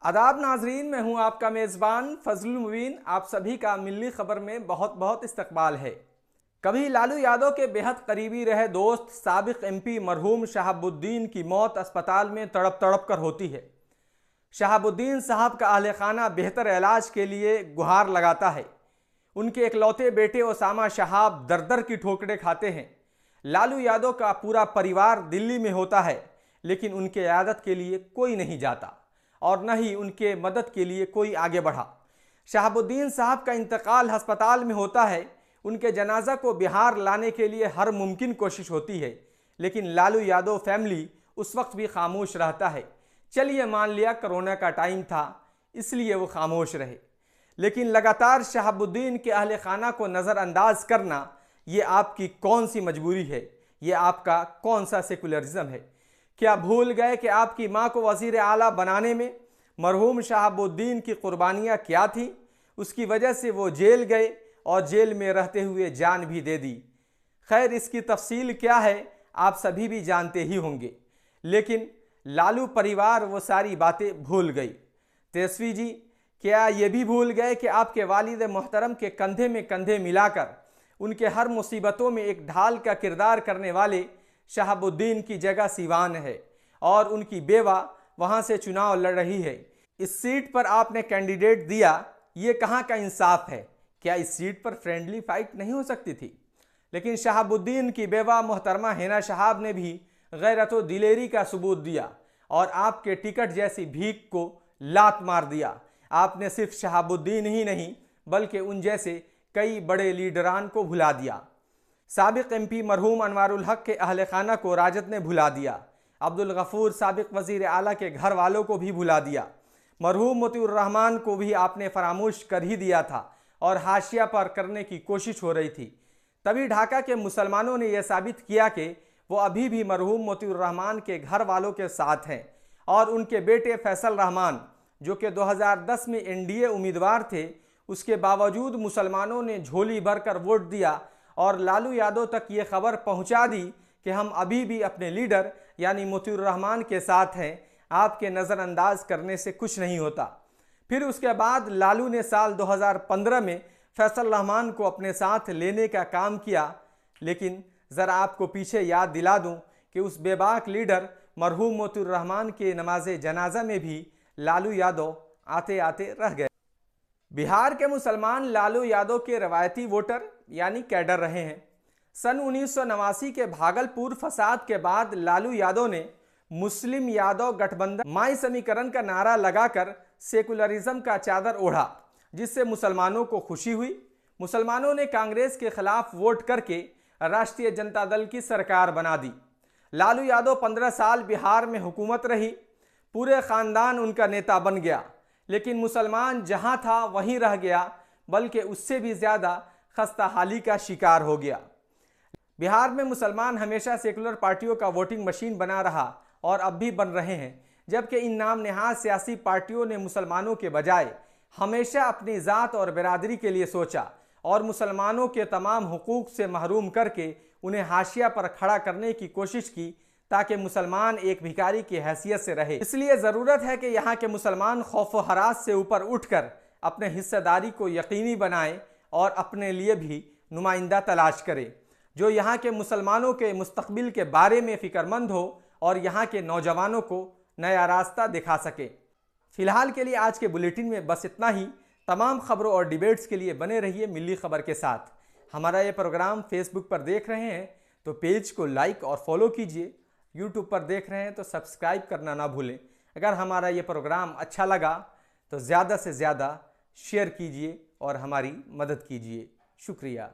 आदाब नाजरीन, मैं हूं आपका मेज़बान फजलुल मुबीन। आप सभी का मिल्ली खबर में बहुत बहुत इस्तकबाल है। कभी लालू यादव के बेहद करीबी रहे दोस्त साबिक एमपी मरहूम शहाबुद्दीन की मौत अस्पताल में तड़प तड़प कर होती है। शहाबुद्दीन साहब का अहले खाना बेहतर इलाज के लिए गुहार लगाता है। उनके इकलौते बेटे ओसामा शहाब दर दर की ठोकरें खाते हैं। लालू यादव का पूरा परिवार दिल्ली में होता है, लेकिन उनके इयादत के लिए कोई नहीं जाता और न ही उनके मदद के लिए कोई आगे बढ़ा। शहाबुद्दीन साहब का इंतकाल अस्पताल में होता है। उनके जनाजा को बिहार लाने के लिए हर मुमकिन कोशिश होती है, लेकिन लालू यादव फैमिली उस वक्त भी खामोश रहता है। चलिए मान लिया कोरोना का टाइम था, इसलिए वो खामोश रहे, लेकिन लगातार शहाबुद्दीन के अहले खाना को नज़रअंदाज करना ये आपकी कौन सी मजबूरी है? ये आपका कौन सा सेकुलरिज्म है? क्या भूल गए कि आपकी माँ को वज़ीर आला बनाने में मरहूम शहाबुद्दीन की कुर्बानियाँ क्या थी? उसकी वजह से वो जेल गए और जेल में रहते हुए जान भी दे दी। खैर, इसकी तफसील क्या है आप सभी भी जानते ही होंगे, लेकिन लालू परिवार वो सारी बातें भूल गई। तेजस्वी जी, क्या ये भी भूल गए कि आपके वालिद मोहतरम के कंधे में कंधे मिलाकर उनके हर मुसीबतों में एक ढाल का किरदार करने वाले शहाबुद्दीन की जगह सिवान है और उनकी बेवा वहां से चुनाव लड़ रही है। इस सीट पर आपने कैंडिडेट दिया, ये कहाँ का इंसाफ है? क्या इस सीट पर फ्रेंडली फाइट नहीं हो सकती थी? लेकिन शहाबुद्दीन की बेवा मोहतरमा हिना शहाब ने भी गैरत व दिलेरी का सबूत दिया और आपके टिकट जैसी भीख को लात मार दिया। आपने सिर्फ शहाबुद्दीन ही नहीं बल्कि उन जैसे कई बड़े लीडरान को भुला दिया। साबिक एमपी मरहूम अनवारुल हक के अहले खाना को राजद ने भुला दिया। अब्दुल गफूर साबिक वजीर आला के घर वालों को भी भुला दिया। मरहूम मोतीउर रहमान को भी आपने फरामोश कर ही दिया था और हाशिया पर करने की कोशिश हो रही थी। तभी ढाका के मुसलमानों ने यह साबित किया कि वो अभी भी मरहूम मोतीउर रहमान के घर वालों के साथ हैं और उनके बेटे फैसल रहमान, जो कि 2010 में एनडीए उम्मीदवार थे, उसके बावजूद मुसलमानों ने झोली भरकर वोट दिया और लालू यादव तक ये खबर पहुंचा दी कि हम अभी भी अपने लीडर यानी मोतीउर रहमान के साथ हैं। आपके नज़रअंदाज करने से कुछ नहीं होता। फिर उसके बाद लालू ने साल 2015 में फैसल रहमान को अपने साथ लेने का काम किया, लेकिन ज़रा आपको पीछे याद दिला दूं कि उस बेबाक लीडर मरहूम मोतीउर रहमान के नमाज जनाजा में भी लालू यादव आते आते रह गए। बिहार के मुसलमान लालू यादव के रवायती वोटर यानी कैडर रहे हैं। सन 1989 के भागलपुर फसाद के बाद लालू यादव ने मुस्लिम यादव गठबंधन माई समीकरण का नारा लगाकर सेकुलरिज्म का चादर ओढ़ा, जिससे मुसलमानों को खुशी हुई। मुसलमानों ने कांग्रेस के खिलाफ वोट करके राष्ट्रीय जनता दल की सरकार बना दी। लालू यादव 15 साल बिहार में हुकूमत रही, पूरे खानदान उनका नेता बन गया, लेकिन मुसलमान जहां था वहीं रह गया, बल्कि उससे भी ज़्यादा खस्ता हाली का शिकार हो गया। बिहार में मुसलमान हमेशा सेकुलर पार्टियों का वोटिंग मशीन बना रहा और अब भी बन रहे हैं, जबकि इन नाम नेहाज सियासी पार्टियों ने मुसलमानों के बजाय हमेशा अपनी ज़ात और बिरादरी के लिए सोचा और मुसलमानों के तमाम हुकूक से महरूम करके उन्हें हाशिया पर खड़ा करने की कोशिश की, ताकि मुसलमान एक भिखारी की हैसियत से रहे। इसलिए ज़रूरत है कि यहाँ के मुसलमान खौफ व हरास से ऊपर उठकर अपने हिस्सेदारी को यकीनी बनाएं और अपने लिए भी नुमाइंदा तलाश करें जो यहाँ के मुसलमानों के मुस्तकबिल के बारे में फ़िक्रमंद हो और यहाँ के नौजवानों को नया रास्ता दिखा सके। फ़िलहाल के लिए आज के बुलेटिन में बस इतना ही। तमाम खबरों और डिबेट्स के लिए बने रहिए मिल्ली खबर के साथ। हमारा ये प्रोग्राम फेसबुक पर देख रहे हैं तो पेज को लाइक और फॉलो कीजिए। यूट्यूब पर देख रहे हैं तो सब्सक्राइब करना ना भूलें। अगर हमारा ये प्रोग्राम अच्छा लगा तो ज़्यादा से ज़्यादा शेयर कीजिए और हमारी मदद कीजिए। शुक्रिया।